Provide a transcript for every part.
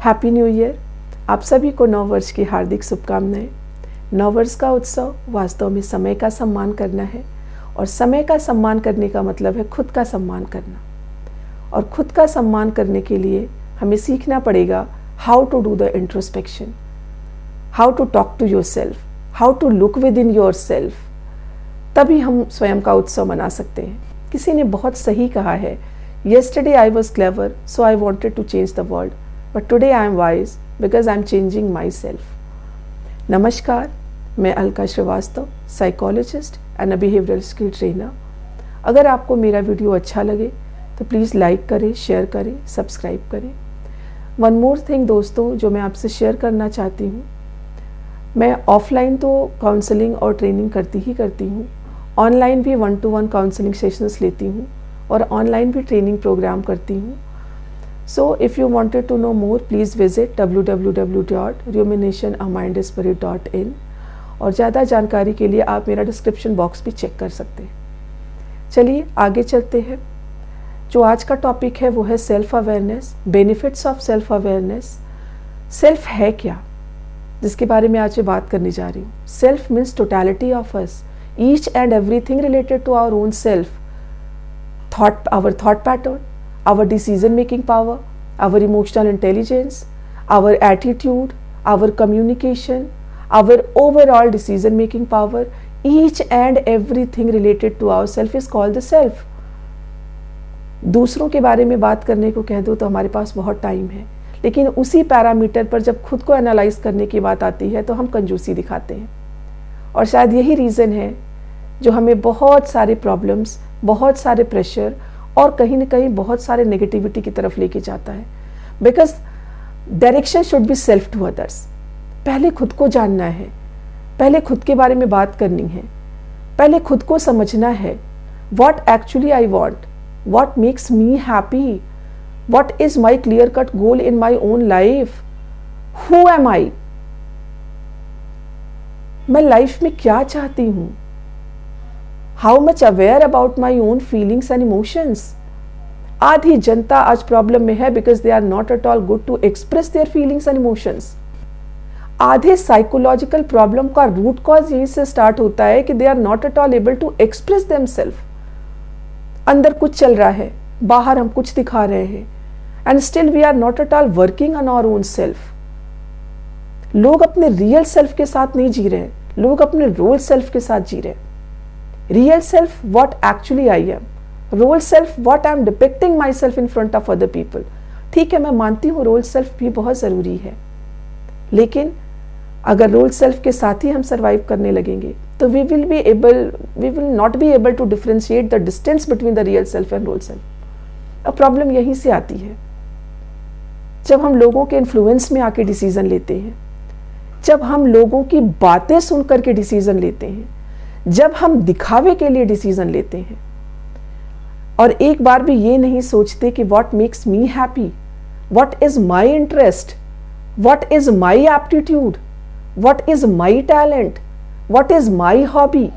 Happy new year. आप सभी को नव वर्ष की हार्दिक शुभकामनाएं। नव वर्ष का उत्सव वास्तव में समय का सम्मान करना है, और समय का सम्मान करने का मतलब है खुद का सम्मान करना। और खुद का सम्मान करने के लिए हमें सीखना पड़ेगा how to do the introspection, how to talk to yourself, how to look within yourself. तभी हम स्वयं का उत्सव मना सकते हैं। किसी ने बहुत सही कहा है, yesterday I was clever so I wanted to change the world, but today I am wise because I am changing myself. नमस्कार, मैं Alka Srivastava, psychologist and a behavioural skill trainer. अगर आपको मेरा वीडियो अच्छा लगे तो प्लीज़ लाइक करें, शेयर करें, सब्सक्राइब करें। वन मोर थिंग दोस्तों, जो मैं आपसे शेयर करना चाहती हूँ, मैं ऑफलाइन तो काउंसलिंग और ट्रेनिंग करती हूँ, ऑनलाइन भी 1-to-1 काउंसलिंग सेशंस लेती हूँ और ऑनलाइन भी ट्रेनिंग प्रोग्राम करती हूँ। So if you wanted to know more please visit www.ruminationamindspirit.in और ज़्यादा जानकारी के लिए आप मेरा डिस्क्रिप्शन बॉक्स भी चेक कर सकते हैं। चलिए आगे चलते हैं। जो आज का टॉपिक है वो है self awareness, benefits of self awareness. Self है क्या, जिसके बारे में आज मैं बात करने जा रही हूँ। Self means totality of us, each and everything related to our own self. our thought pattern, our decision making power, our emotional intelligence, our attitude, our communication, our overall decision making power, each and everything related to ourself is called the self. दूसरों के बारे में बात करने को कह दो तो हमारे पास बहुत टाइम है, लेकिन उसी पैरामीटर पर जब खुद को एनालाइज करने की बात आती है तो हम कंजूसी दिखाते हैं। और शायद यही रीज़न है जो हमें बहुत सारे प्रॉब्लम्स, बहुत सारे प्रेशर और कहीं ना कहीं बहुत सारे नेगेटिविटी की तरफ लेके जाता है। Because direction should be self to others. पहले खुद को जानना है, पहले खुद के बारे में बात करनी है, पहले खुद को समझना है। What actually I want, what makes me happy, what is my clear cut goal in my own life, who am I, मैं लाइफ में क्या चाहती हूँ, how much aware about my own feelings and emotions. आधी जनता आज problem में है because they are not at all good to express their feelings and emotions. आधे साइकोलॉजिकल प्रॉब्लम का रूट कॉज यहीं से स्टार्ट होता है कि they are not at all able to express themselves. अंदर कुछ चल रहा है, बाहर हम कुछ दिखा रहे हैं, and still we are not at all working on our own self. लोग अपने रियल सेल्फ के साथ नहीं जी रहे, लोग अपने रोल सेल्फ के साथ जी रहे। Real self what actually I am, role self what I am depicting myself in front of other people। ठीक है, मैं मानती हूँ रोल सेल्फ भी बहुत ज़रूरी है, लेकिन अगर रोल सेल्फ के साथ ही हम सर्वाइव करने लगेंगे तो we will not be able to differentiate the distance between the real self and role self। अब प्रॉब्लम यहीं से आती है जब हम लोगों के इन्फ्लुएंस में आके डिसीजन लेते हैं, जब हम लोगों की बातें सुन करके डिसीजन लेते हैं, जब हम दिखावे के लिए डिसीजन लेते हैं और एक बार भी ये नहीं सोचते कि what makes me happy, what is my interest, what is my aptitude, what is my talent, what is my hobby.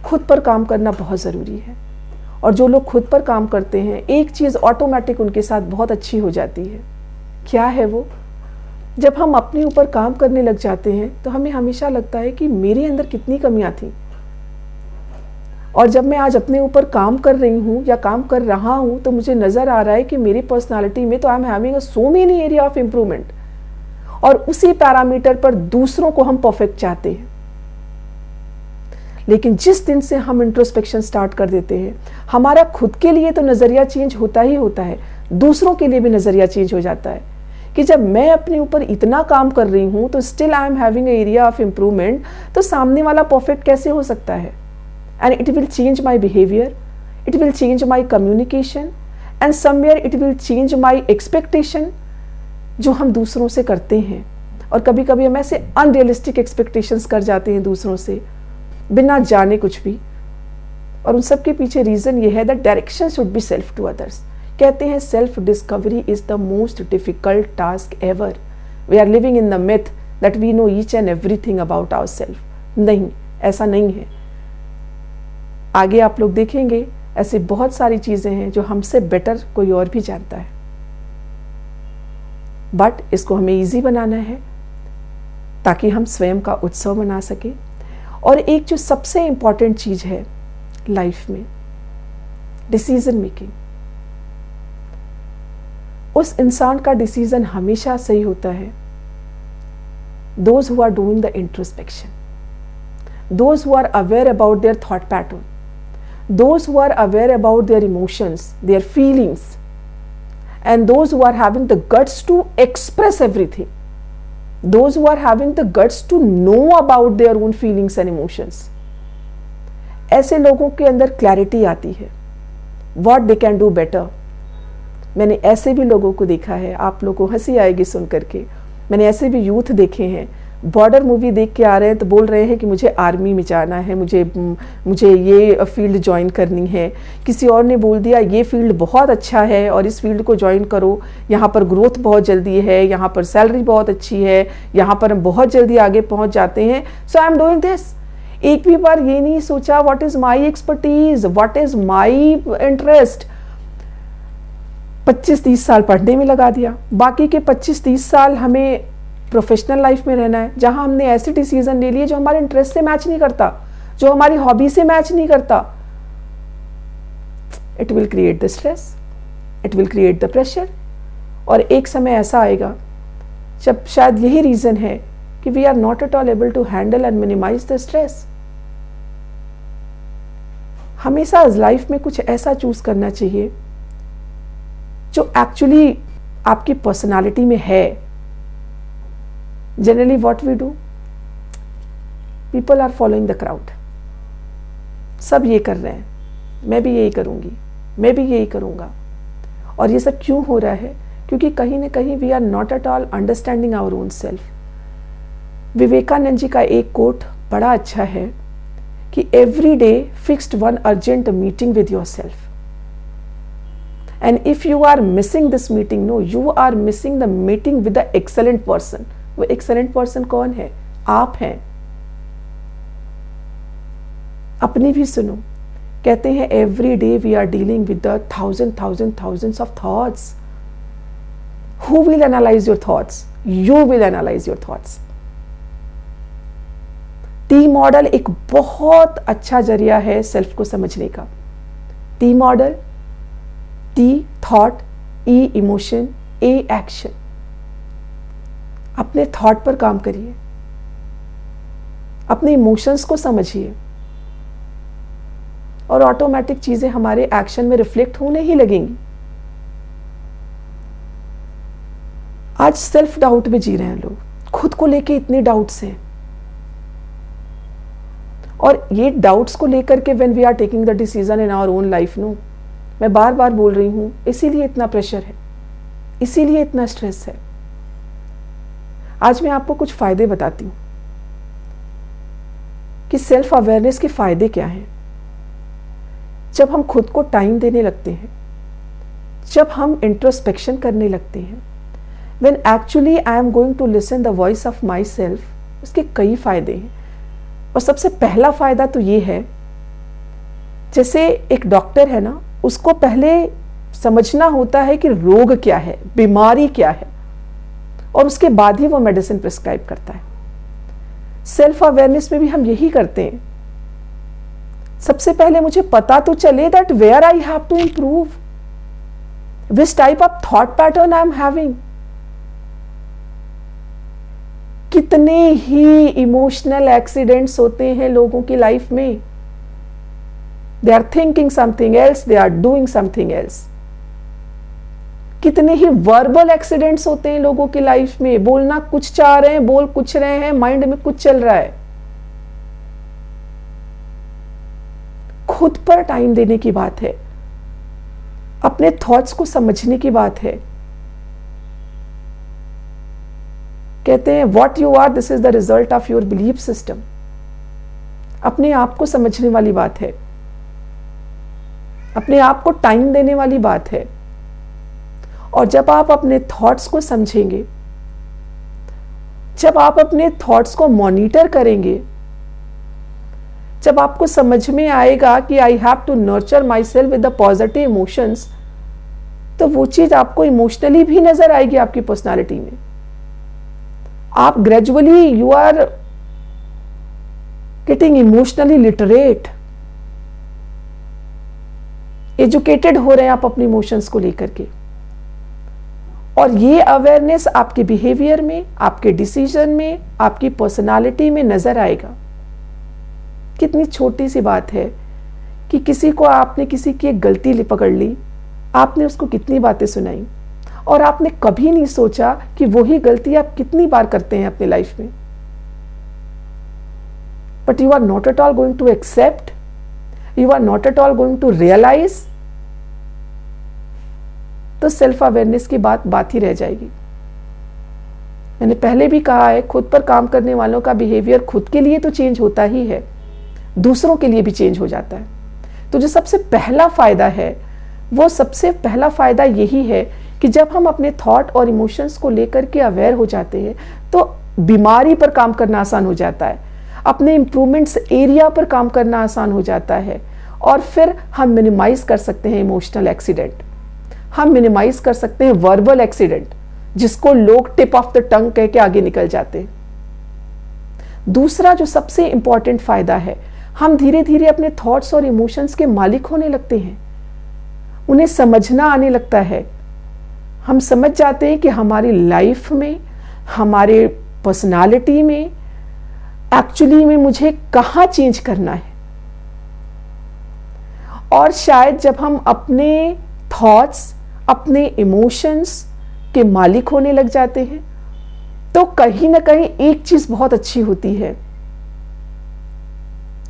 खुद पर काम करना बहुत ज़रूरी है, और जो लोग खुद पर काम करते हैं एक चीज़ ऑटोमेटिक उनके साथ बहुत अच्छी हो जाती है। क्या है वो? जब हम अपने ऊपर काम करने लग जाते हैं तो हमें हमेशा लगता है कि मेरे अंदर कितनी कमियां थी, और जब मैं आज अपने ऊपर काम कर रही हूँ या काम कर रहा हूँ तो मुझे नज़र आ रहा है कि मेरी पर्सनालिटी में तो आई am having so many area of improvement, और उसी पैरामीटर पर दूसरों को हम परफेक्ट चाहते हैं। लेकिन जिस दिन से हम इंट्रोस्पेक्शन स्टार्ट कर देते हैं, हमारा खुद के लिए तो नज़रिया चेंज होता ही होता है, दूसरों के लिए भी नज़रिया चेंज हो जाता है कि जब मैं अपने ऊपर इतना काम कर रही हूँ तो still I am having area of improvement, तो सामने वाला परफेक्ट कैसे हो सकता है। And it will change my behaviour, it will change my communication, and somewhere it will change my expectation जो हम दूसरों से करते हैं। और कभी कभी हम ऐसे अनरियलिस्टिक एक्सपेक्टेशंस कर जाते हैं दूसरों से बिना जाने कुछ भी, और उन सब के पीछे रीज़न ये है that direction should be self to others. कहते हैं self discovery is the most difficult task ever. We are living in the myth that we know each and everything about our self. नहीं, ऐसा नहीं है। आगे आप लोग देखेंगे ऐसी बहुत सारी चीज़ें हैं जो हमसे बेटर कोई और भी जानता है। बट इसको हमें ईजी बनाना है ताकि हम स्वयं का उत्सव मना सकें। और एक जो सबसे इम्पॉर्टेंट चीज़ है लाइफ में, डिसीजन मेकिंग। उस इंसान का डिसीजन हमेशा सही होता है those who are doing the introspection, those who are aware about their thought pattern, those who are aware about their emotions, their feelings, and those who are having the guts to express everything, those who are having the guts to know about their own feelings and emotions. ऐसे लोगों के अंदर clarity आती है, what they can do better. मैंने ऐसे भी लोगों को देखा है, आप लोगों को हंसी आएगी सुन करके, मैंने ऐसे भी यूथ देखे हैं, बॉर्डर मूवी देख के आ रहे हैं तो बोल रहे हैं कि मुझे आर्मी में जाना है, मुझे ये फील्ड ज्वाइन करनी है। किसी और ने बोल दिया ये फील्ड बहुत अच्छा है और इस फील्ड को ज्वाइन करो, यहाँ पर ग्रोथ बहुत जल्दी है, यहाँ पर सैलरी बहुत अच्छी है, यहाँ पर हम बहुत जल्दी आगे पहुँच जाते हैं, सो आई एम डूइंग दिस। एक भी बार ये नहीं सोचा what is my expertise, what is my interest. 25-30 साल पढ़ने में लगा दिया, बाकी के 25-30 साल हमें प्रोफेशनल लाइफ में रहना है जहां हमने ऐसे डिसीजन ले लिए जो हमारे इंटरेस्ट से मैच नहीं करता, जो हमारी हॉबी से मैच नहीं करता। It will create the stress, it will create the pressure, और एक समय ऐसा आएगा जब शायद यही रीजन है कि we are not at all able to handle and minimise the stress. हमेशा लाइफ में कुछ ऐसा चूज करना चाहिए जो एक्चुअली आपकी पर्सनालिटी में है। Generally what we do, people are following the crowd, सब ये कर रहे हैं, मैं भी यही करूंगी, मैं भी यही करूंगा। और ये सब क्यों हो रहा है? क्योंकि कहीं ना कहीं we are not at all understanding our own self. Vivekananda ji का एक कोट बड़ा अच्छा है कि every day fixed one urgent meeting with yourself, and if you are missing this meeting, no, you are missing the meeting with the excellent person. वो excellent person कौन है? आप हैं। अपनी भी सुनो, कहते हैं every day we are dealing with the thousands of thoughts. Who will analyze your thoughts? You will analyze your thoughts. T model एक बहुत अच्छा जरिया है सेल्फ को समझने का। T model, T thought, E emotion, A action. अपने thought पर काम करिए, अपने इमोशंस को समझिए, और ऑटोमेटिक चीजें हमारे एक्शन में रिफ्लेक्ट होने ही लगेंगी। आज सेल्फ डाउट में जी रहे हैं लोग, खुद को लेके इतने डाउट्स हैं, और ये डाउट्स को लेकर के when we are taking the decision in our own life, no, मैं बार बार बोल रही हूं, इसीलिए इतना प्रेशर है, इसीलिए इतना स्ट्रेस है। आज मैं आपको कुछ फायदे बताती हूं कि सेल्फ अवेयरनेस के फायदे क्या हैं। जब हम खुद को टाइम देने लगते हैं, जब हम इंट्रोस्पेक्शन करने लगते हैं, when actually I am going to listen the voice of my self, उसके कई फायदे हैं। और सबसे पहला फायदा तो ये है, जैसे एक डॉक्टर है ना, उसको पहले समझना होता है कि रोग क्या है, बीमारी क्या है, और उसके बाद ही वो मेडिसिन प्रिस्क्राइब करता है। सेल्फ अवेयरनेस में भी हम यही करते हैं। सबसे पहले मुझे पता तो चले that where I have to improve, which type of thought pattern I am having. कितने ही इमोशनल एक्सीडेंट्स होते हैं लोगों की लाइफ में। They are thinking something else, they are doing something else. कितने ही वर्बल एक्सीडेंट्स होते हैं लोगों की लाइफ में, बोलना कुछ चाह रहे हैं, बोल कुछ रहे हैं, माइंड में कुछ चल रहा है। खुद पर टाइम देने की बात है, अपने थॉट्स को समझने की बात है। कहते हैं what you are, this is the result of your belief system. अपने आप को समझने वाली बात है, अपने आप को टाइम देने वाली बात है। और जब आप अपने थॉट्स को समझेंगे, जब आप अपने थॉट्स को मॉनिटर करेंगे, जब आपको समझ में आएगा कि I have to nurture my self with the positive emotions, तो वो चीज आपको इमोशनली भी नजर आएगी आपकी पर्सनालिटी में। आप gradually you are getting emotionally literate, educated हो रहे हैं आप अपने इमोशंस को लेकर के, और ये अवेयरनेस आपके बिहेवियर में, आपके डिसीजन में, आपकी पर्सनालिटी में नजर आएगा। कितनी छोटी सी बात है कि किसी को आपने किसी की एक गलती पकड़ ली, आपने उसको कितनी बातें सुनाई और आपने कभी नहीं सोचा कि वही गलती आप कितनी बार करते हैं अपनी लाइफ में, but you are not at all going to accept, you are not at all going to realise. तो सेल्फ अवेयरनेस की बात ही रह जाएगी। मैंने पहले भी कहा है, खुद पर काम करने वालों का बिहेवियर खुद के लिए तो चेंज होता ही है, दूसरों के लिए भी चेंज हो जाता है। तो जो सबसे पहला फायदा है, वो सबसे पहला फायदा यही है कि जब हम अपने थॉट और इमोशंस को लेकर के अवेयर हो जाते हैं तो बीमारी पर काम करना आसान हो जाता है, अपने इंप्रूवमेंट्स एरिया पर काम करना आसान हो जाता है, और फिर हम मिनिमाइज कर सकते हैं इमोशनल एक्सीडेंट, हम मिनिमाइज कर सकते हैं वर्बल एक्सीडेंट, जिसको लोग टिप ऑफ द टंग कह के आगे निकल जाते हैं। दूसरा जो सबसे इंपॉर्टेंट फायदा है, हम धीरे धीरे अपने थॉट्स और इमोशंस के मालिक होने लगते हैं, उन्हें समझना आने लगता है। हम समझ जाते हैं कि हमारी लाइफ में, हमारे पर्सनालिटी में, एक्चुअली में मुझे कहाँ चेंज करना है। और शायद जब हम अपने थॉट्स, अपने इमोशंस के मालिक होने लग जाते हैं, तो कहीं ना कहीं एक चीज बहुत अच्छी होती है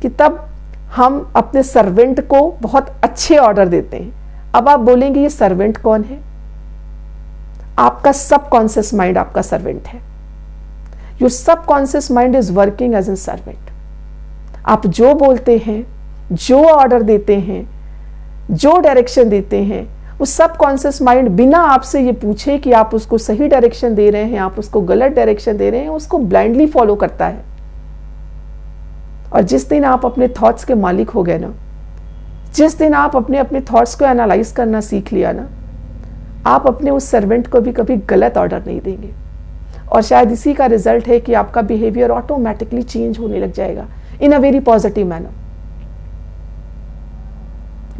कि तब हम अपने सर्वेंट को बहुत अच्छे ऑर्डर देते हैं। अब आप बोलेंगे ये सर्वेंट कौन है? आपका सबकॉन्शियस माइंड आपका सर्वेंट है। Your subconscious mind is working as a servant. आप जो बोलते हैं, जो ऑर्डर देते हैं, जो डायरेक्शन देते हैं, उस सबकॉन्शियस माइंड बिना आपसे ये पूछे कि आप उसको सही डायरेक्शन दे रहे हैं, आप उसको गलत डायरेक्शन दे रहे हैं, उसको ब्लाइंडली फॉलो करता है। और जिस दिन आप अपने थॉट्स के मालिक हो गए ना, जिस दिन आप अपने थॉट्स को एनालाइज करना सीख लिया ना, आप अपने उस सर्वेंट को भी कभी गलत ऑर्डर नहीं देंगे। और शायद इसी का रिजल्ट है कि आपका बिहेवियर ऑटोमेटिकली चेंज होने लग जाएगा इन अ वेरी पॉजिटिव मैनर।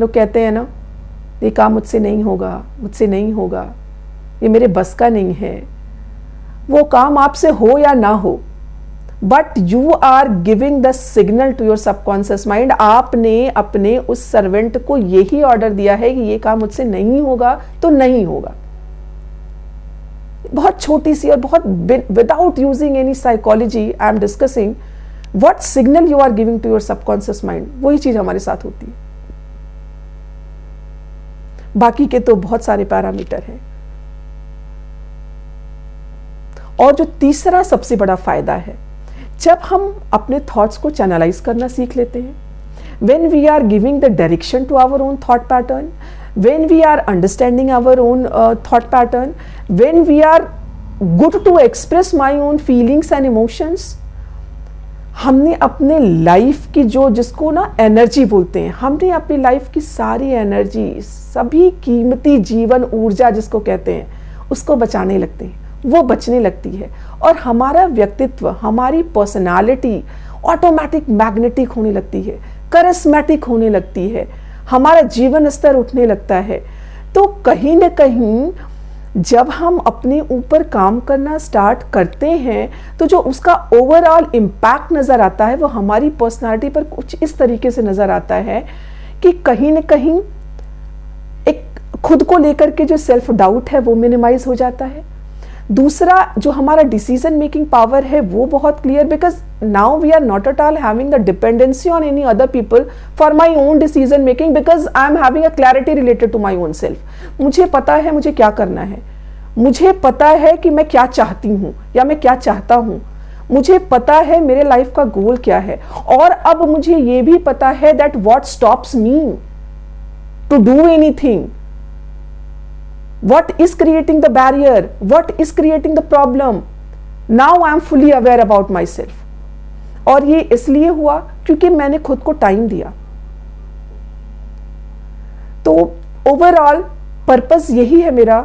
लोग कहते हैं ना, ये काम मुझसे नहीं होगा, मुझसे नहीं होगा, ये मेरे बस का नहीं है। वो काम आपसे हो या ना हो, but you are giving the signal to your subconscious mind. आपने अपने उस सर्वेंट को यही ऑर्डर दिया है कि ये काम मुझसे नहीं होगा तो नहीं होगा। बहुत छोटी सी और बहुत without using any psychology I am discussing what signal you are giving to your subconscious mind. वही चीज हमारे साथ होती है। बाकी के तो बहुत सारे पैरामीटर हैं। और जो तीसरा सबसे बड़ा फायदा है, जब हम अपने थॉट्स को चैनलाइज करना सीख लेते हैं, when we are giving the direction to our own thought pattern, when we are understanding our own thought pattern, when we are good to express my own feelings and emotions, हमने अपने life की जो, जिसको ना energy बोलते हैं, हमने अपनी लाइफ की सारी एनर्जी, सभी कीमती जीवन ऊर्जा जिसको कहते हैं, उसको बचाने लगते हैं, वो बचने लगती है। और हमारा व्यक्तित्व, हमारी पर्सनालिटी ऑटोमेटिक मैग्नेटिक होने लगती है, करिस्मेटिक होने लगती है, हमारा जीवन स्तर उठने लगता है। तो कहीं ना कहीं जब हम अपने ऊपर काम करना स्टार्ट करते हैं, तो जो उसका ओवरऑल इम्पैक्ट नज़र आता है वो हमारी पर्सनालिटी पर कुछ इस तरीके से नज़र आता है कि कहीं ना कहीं एक खुद को लेकर के जो सेल्फ डाउट है वो मिनिमाइज हो जाता है। दूसरा, जो हमारा डिसीजन मेकिंग पावर है वो बहुत clear, because now we are not at all having the dependency on any other people for my own decision making, because I am having a clarity related to my own self. मुझे पता है मुझे क्या करना है, मुझे पता है कि मैं क्या चाहती हूँ या मैं क्या चाहता हूँ, मुझे पता है मेरे लाइफ का गोल क्या है, और अब मुझे ये भी पता है that what stops me to do anything, what is creating the barrier, what is creating the problem. Now I am fully aware about myself. और ये इसलिए हुआ क्योंकि मैंने खुद को टाइम दिया। तो ओवरऑल पर्पस यही है मेरा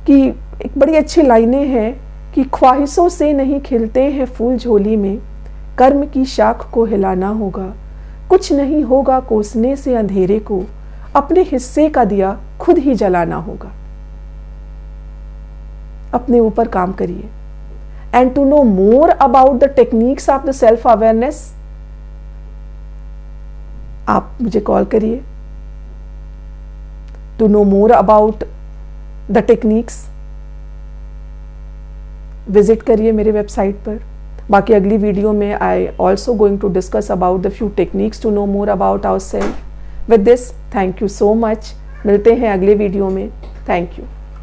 कि एक बड़ी अच्छी लाइनें हैं कि ख्वाहिशों से नहीं खिलते हैं फूल झोली में, कर्म की शाख को हिलाना होगा, कुछ नहीं होगा कोसने से अंधेरे को, अपने हिस्से का दिया खुद ही जलाना होगा। अपने ऊपर काम करिए। And to know more about the techniques of the self awareness, आप मुझे कॉल करिए। To know more about the techniques visit करिए मेरे वेबसाइट पर। बाकी अगली वीडियो में I also going to discuss about the few techniques to know more about our self. With this, thank you so much. मिलते हैं अगले वीडियो में। Thank you.